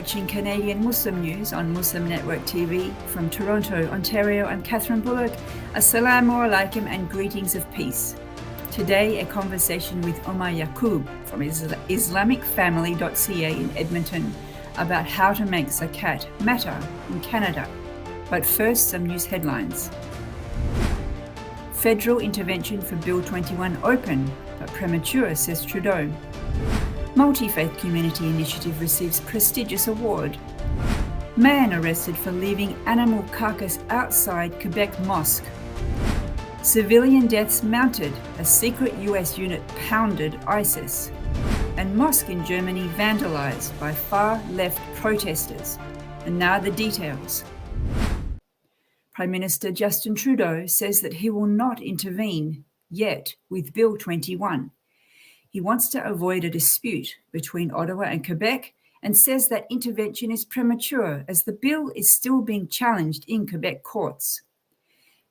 watching Canadian Muslim news on Muslim Network TV from Toronto, Ontario. I'm Catherine Bullock. Assalamu alaikum and greetings of peace. Today, a conversation with Omar Yaqub from Islamic Family.ca in Edmonton about how to make Zakat matter in Canada. But first, some news headlines. Federal intervention for Bill 21 open, but premature, says Trudeau. Multi-faith community initiative receives prestigious award. Man arrested for leaving animal carcass outside Quebec mosque. Civilian deaths mounted as secret US unit pounded ISIS. And mosque in Germany vandalized by far-left protesters. And now the details. Prime Minister Justin Trudeau says that he will not intervene yet with Bill 21. He wants to avoid a dispute between Ottawa and Quebec and says that intervention is premature as the bill is still being challenged in Quebec courts.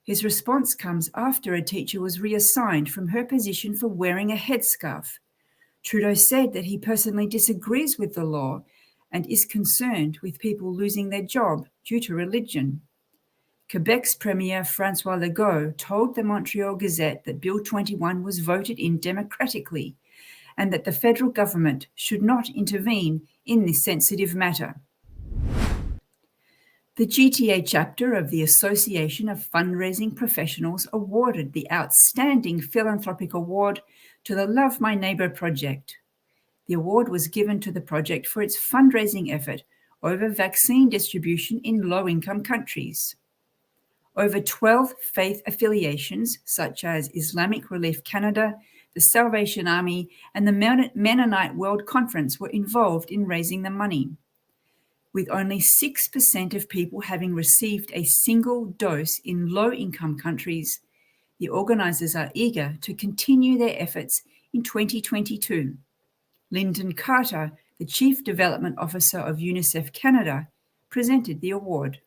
His response comes after a teacher was reassigned from her position for wearing a headscarf. Trudeau said that he personally disagrees with the law and is concerned with people losing their job due to religion. Quebec's Premier François Legault told the Montreal Gazette that Bill 21 was voted in democratically and that the federal government should not intervene in this sensitive matter. The GTA chapter of the Association of Fundraising Professionals awarded the Outstanding Philanthropic Award to the Love My Neighbour project. The award was given to the project for its fundraising effort over vaccine distribution in low-income countries. Over 12 faith affiliations, such as Islamic Relief Canada, the Salvation Army, and the Mennonite World Conference were involved in raising the money. With only 6% of people having received a single dose in low-income countries, the organisers are eager to continue their efforts in 2022. Lyndon Carter, the Chief Development Officer of UNICEF Canada, presented the award.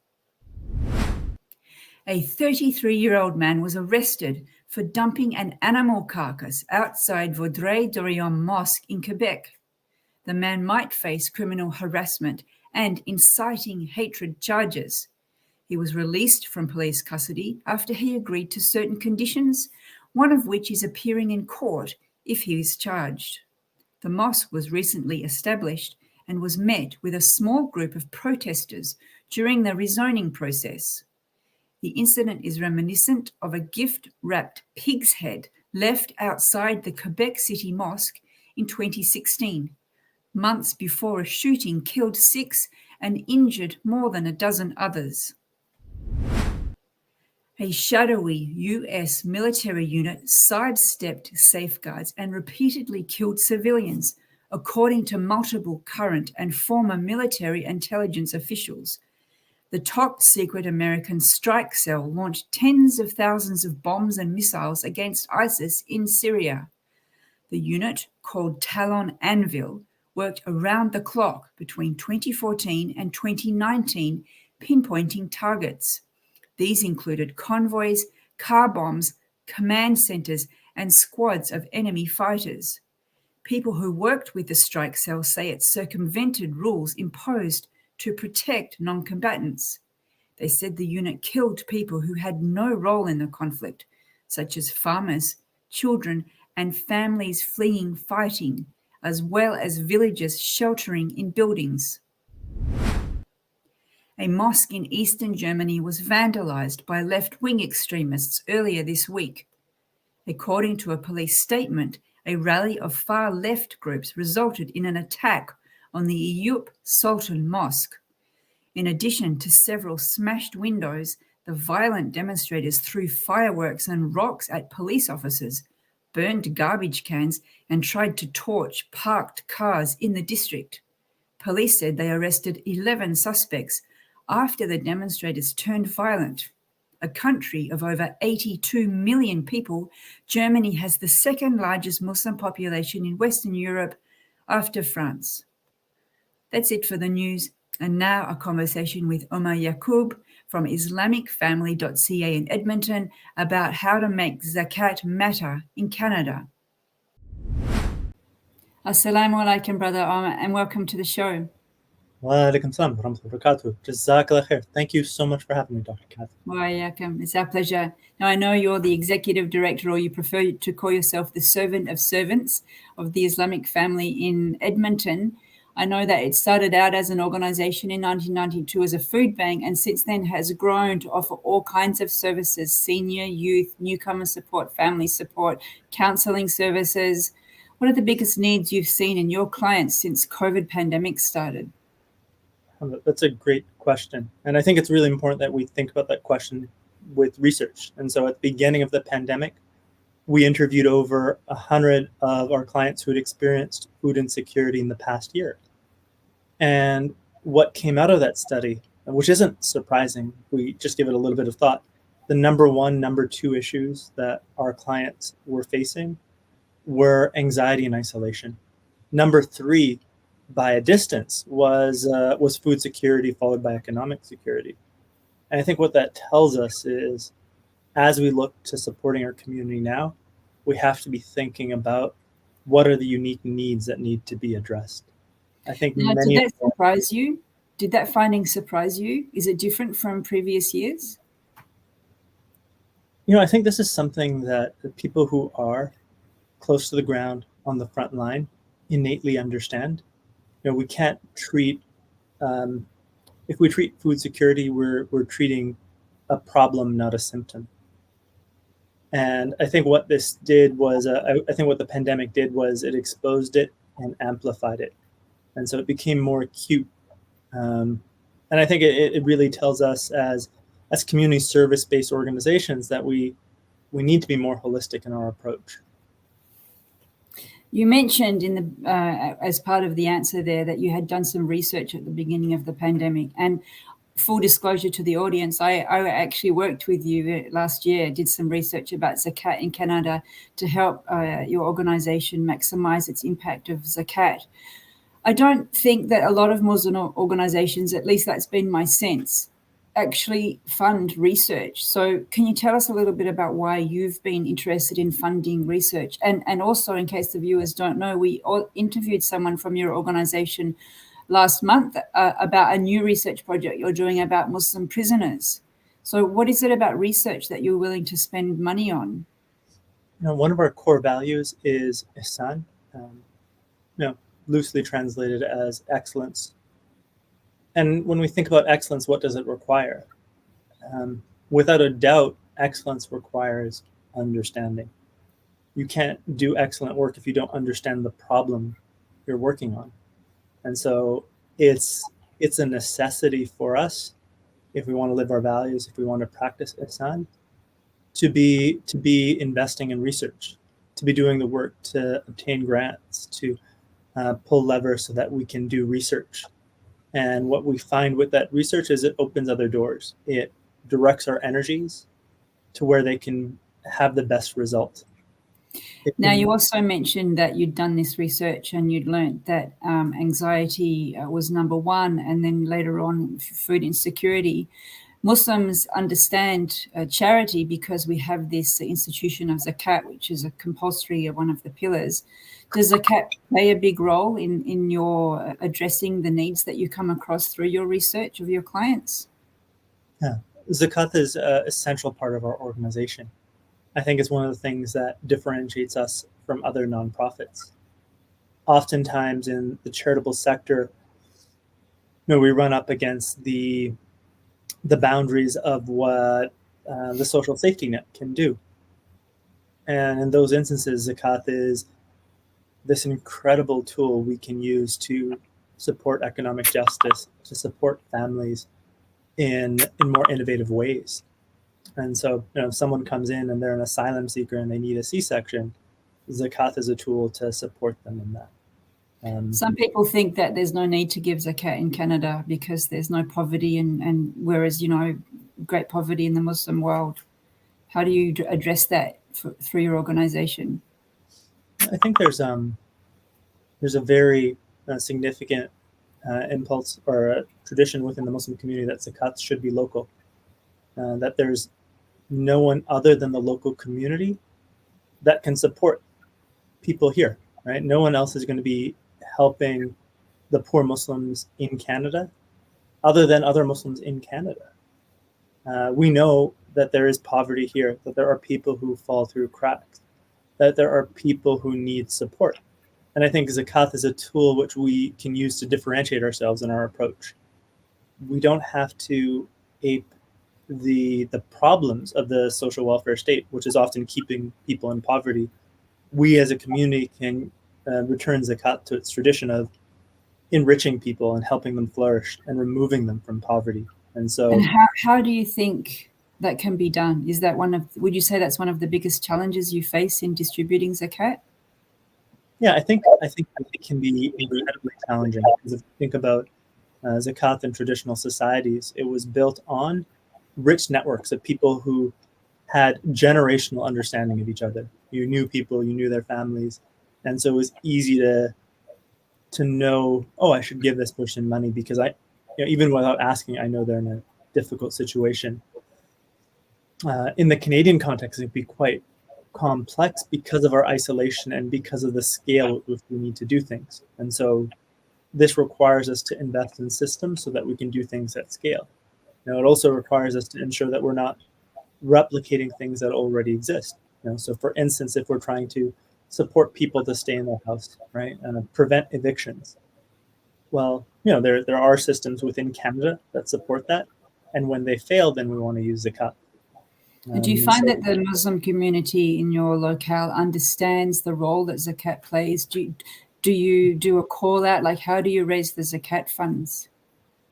A 33-year-old man was arrested for dumping an animal carcass outside Vaudreuil-Dorion Mosque in Quebec. The man might face criminal harassment and inciting hatred charges. He was released from police custody after he agreed to certain conditions, one of which is appearing in court if he is charged. The mosque was recently established and was met with a small group of protesters during the rezoning process. The incident is reminiscent of a gift-wrapped pig's head left outside the Quebec City Mosque in 2016, months before a shooting killed 6 and injured more than a dozen others. A shadowy US military unit sidestepped safeguards and repeatedly killed civilians, according to multiple current and former military intelligence officials. The top-secret American strike cell launched tens of thousands of bombs and missiles against ISIS in Syria. The unit, called Talon Anvil, worked around the clock between 2014 and 2019, pinpointing targets. These included convoys, car bombs, command centers, and squads of enemy fighters. People who worked with the strike cell say it circumvented rules imposed to protect non-combatants. They said the unit killed people who had no role in the conflict, such as farmers, children, and families fleeing fighting, as well as villagers sheltering in buildings. A mosque in eastern Germany was vandalized by left-wing extremists earlier this week. According to a police statement, a rally of far-left groups resulted in an attack on the Eyüp Sultan Mosque. In addition to several smashed windows, the violent demonstrators threw fireworks and rocks at police officers, burned garbage cans, and tried to torch parked cars in the district. Police said they arrested 11 suspects after the demonstrators turned violent. A country of over 82 million people, Germany has the second largest Muslim population in Western Europe after France. That's it for the news. And now a conversation with Omar Yaqub from Islamicfamily.ca in Edmonton about how to make Zakat matter in Canada. Assalamu alaikum, Brother Omar, and welcome to the show. Wa alaikum salam wa rahmatullahi wa barakatuh. Jazakallah khair. Thank you so much for having me, Dr. Kath. Omar Yaqub, it's our pleasure. Now, I know you're the executive director, or you prefer to call yourself the servant of servants of the Islamic Family in Edmonton. I know that it started out as an organization in 1992 as a food bank, and since then has grown to offer all kinds of services: senior, youth, newcomer support, family support, counseling services. What are the biggest needs you've seen in your clients since COVID pandemic started? That's a great question. And I think it's really important that we think about that question with research. And so at the beginning of the pandemic, we interviewed over 100 of our clients who had experienced food insecurity in the past year. And what came out of that study, which isn't surprising, we just give it a little bit of thought, the number one, number two issues that our clients were facing were anxiety and isolation. Number three, by a distance, was food security, followed by economic security. And I think what that tells us is, as we look to supporting our community now, we have to be thinking about what are the unique needs that need to be addressed. I think Now, did many of that surprise you? Did that finding surprise you? Is it different from previous years? I think this is something that the people who are close to the ground on the front line innately understand. We can't treat if we treat food security, we're treating a problem, not a symptom. And I think what this did was, I think what the pandemic did was it exposed it and amplified it, and so it became more acute. And I think it really tells us as community service based organizations that we need to be more holistic in our approach. You mentioned in the as part of the answer there that you had done some research at the beginning of the pandemic. And full disclosure to the audience, I actually worked with you last year, did some research about Zakat in Canada to help your organization maximize its impact of Zakat. I don't think that a lot of Muslim organizations, at least that's been my sense, actually fund research. So can you tell us a little bit about why you've been interested in funding research? And also, in case the viewers don't know, we interviewed someone from your organization last month about a new research project you're doing about Muslim prisoners. So what is it about research that you're willing to spend money on? One of our core values is ihsan, um, loosely translated as excellence. And when we think about excellence, what does it require? Without a doubt, excellence requires understanding. You can't do excellent work if you don't understand the problem you're working on. And so it's a necessity for us, if we want to live our values, if we want to practice ihsan, to be investing in research, to be doing the work to obtain grants, to pull levers so that we can do research. And what we find with that research is it opens other doors. It directs our energies to where they can have the best result. Now, you also mentioned that you'd done this research and you'd learnt that anxiety was number one, and then later on, food insecurity. Muslims understand charity because we have this institution of zakat, which is a compulsory, one of the pillars. Does zakat play a big role in your addressing the needs that you come across through your research of your clients? Yeah. Zakat is an essential part of our organization. I think it's one of the things that differentiates us from other nonprofits. Oftentimes in the charitable sector, we run up against the boundaries of what the social safety net can do. And in those instances, Zakat is this incredible tool we can use to support economic justice, to support families in more innovative ways. And so, if someone comes in and they're an asylum seeker and they need a C-section, Zakat is a tool to support them in that. Some people think that there's no need to give zakat in Canada because there's no poverty, and whereas, great poverty in the Muslim world. How do you address that through your organization? I think there's a very significant impulse or a tradition within the Muslim community that zakat should be local, that there's no one other than the local community that can support people here, right? No one else is going to be helping the poor Muslims in Canada other than other Muslims in Canada. We know that there is poverty here, that there are people who fall through cracks, that there are people who need support. And I think Zakat is a tool which we can use to differentiate ourselves in our approach. We don't have to ape the problems of the social welfare state, which is often keeping people in poverty. We as a community can return Zakat to its tradition of enriching people and helping them flourish and removing them from poverty. And so, And how do you think that can be done? Is that would you say that's one of the biggest challenges you face in distributing zakat? yeah, I think it can be incredibly challenging, because if you think about Zakat in traditional societies, it was built on rich networks of people who had generational understanding of each other. You knew people, you knew their families, and so it was easy to know, oh, I should give this person money because even without asking, I know they're in a difficult situation. In the Canadian context, it'd be quite complex because of our isolation and because of the scale with which we need to do things. And so this requires us to invest in systems so that we can do things at scale. Now, it also requires us to ensure that we're not replicating things that already exist. So for instance, if we're trying to support people to stay in their house, right, and prevent evictions, well, there are systems within Canada that support that, and when they fail, then we want to use Zakat. Do you find that the Muslim community in your locale understands the role that zakat plays? Do you do a call out? Like, how do you raise the zakat funds?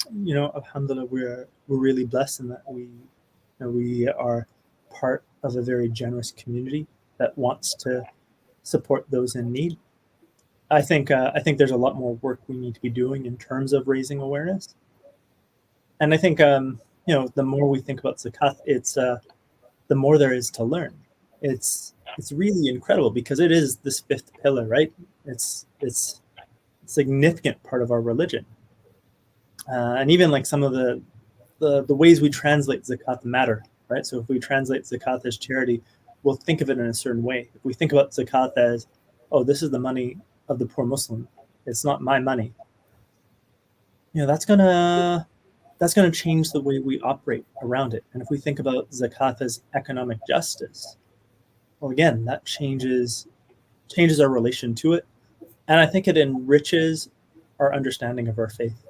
Alhamdulillah, we're really blessed in that we are part of a very generous community that wants to support those in need. I think there's a lot more work we need to be doing in terms of raising awareness. And I think the more we think about zakat, it's the more there is to learn. It's really incredible because it is this fifth pillar, right? It's a significant part of our religion, and even like some of the ways we translate zakat matter, right? So if we translate zakat as charity, we'll think of it in a certain way. If we think about zakat as, oh, this is the money of the poor Muslim, it's not my money. That's gonna change the way we operate around it. And if we think about zakat as economic justice, well, again, that changes our relation to it, and I think it enriches our understanding of our faith.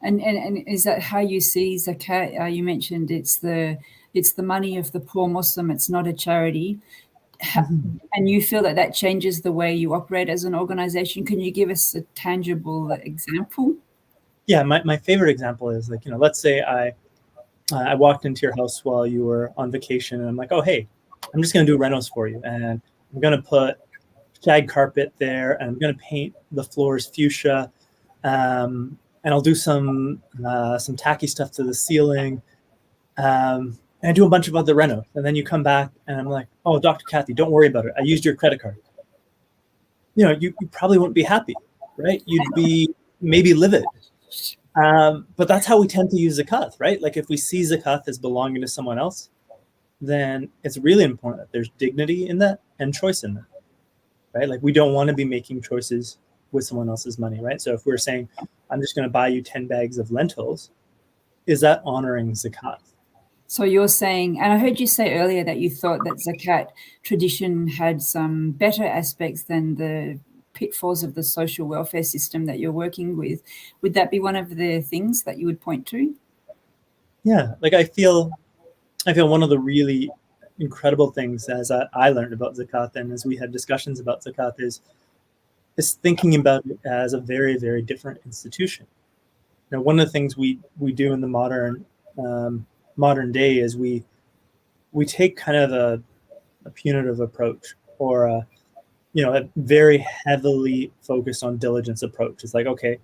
And is that how you see zakat? You mentioned it's the money of the poor Muslim. It's not a charity. And you feel that changes the way you operate as an organization. Can you give us a tangible example? Yeah, my favorite example is like, let's say I walked into your house while you were on vacation, and I'm like, oh, hey, I'm just going to do renos for you, and I'm going to put shag carpet there, and I'm going to paint the floors fuchsia, and I'll do some tacky stuff to the ceiling, and I do a bunch of other renos. And then you come back, and I'm like, oh, Dr. Kathy, don't worry about it. I used your credit card. You probably wouldn't be happy, right? You'd be maybe livid. But that's how we tend to use zakat, right? Like if we see zakat as belonging to someone else, then it's really important that there's dignity in that and choice in that, right? Like we don't want to be making choices with someone else's money, right? So if we're saying, I'm just going to buy you 10 bags of lentils, is that honoring zakat? So you're saying, and I heard you say earlier that you thought that zakat tradition had some better aspects than the pitfalls of the social welfare system that you're working with. Would that be one of the things that you would point to? Yeah, like I feel one of the really incredible things as I learned about zakat and as we had discussions about zakat is thinking about it as a very, very different institution. One of the things we do in the modern day is we take kind of a punitive approach, or a very heavily focused on diligence approach. It's like, okay,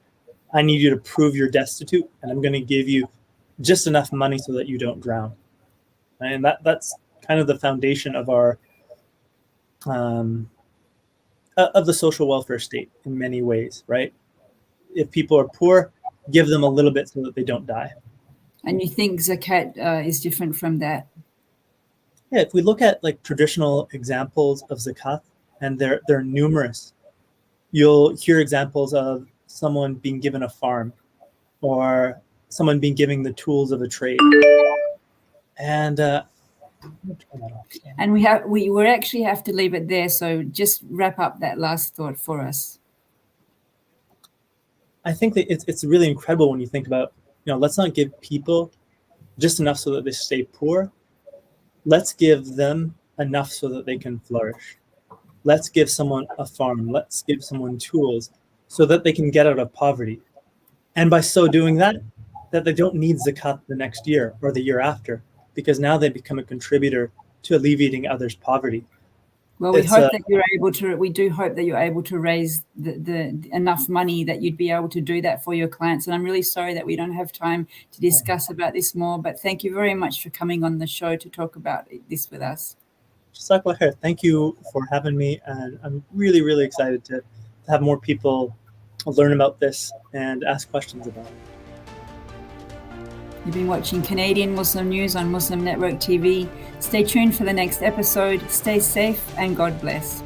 I need you to prove you're destitute, and I'm going to give you just enough money so that you don't drown. And that's kind of the foundation of our of the social welfare state in many ways, right? If people are poor, give them a little bit so that they don't die. And you think zakat is different from that? Yeah, if we look at like traditional examples of zakat, and they're numerous, you'll hear examples of someone being given a farm or someone being given the tools of a trade. And I'm gonna turn that off. And we will actually have to leave it there. So just wrap up that last thought for us. I think that it's really incredible when you think about, let's not give people just enough so that they stay poor. Let's give them enough so that they can flourish. Let's give someone a farm. Let's give someone tools so that they can get out of poverty. And by so doing that they don't need zakat the next year or the year after, because now they become a contributor to alleviating others' poverty. Well, we do hope that you're able to raise the enough money that you'd be able to do that for your clients. And I'm really sorry that we don't have time to discuss about this more, but thank you very much for coming on the show to talk about this with us. Jazakallah khair. Thank you for having me. And I'm really, really excited to have more people learn about this and ask questions about it. You've been watching Canadian Muslim News on Muslim Network TV. Stay tuned for the next episode. Stay safe and God bless.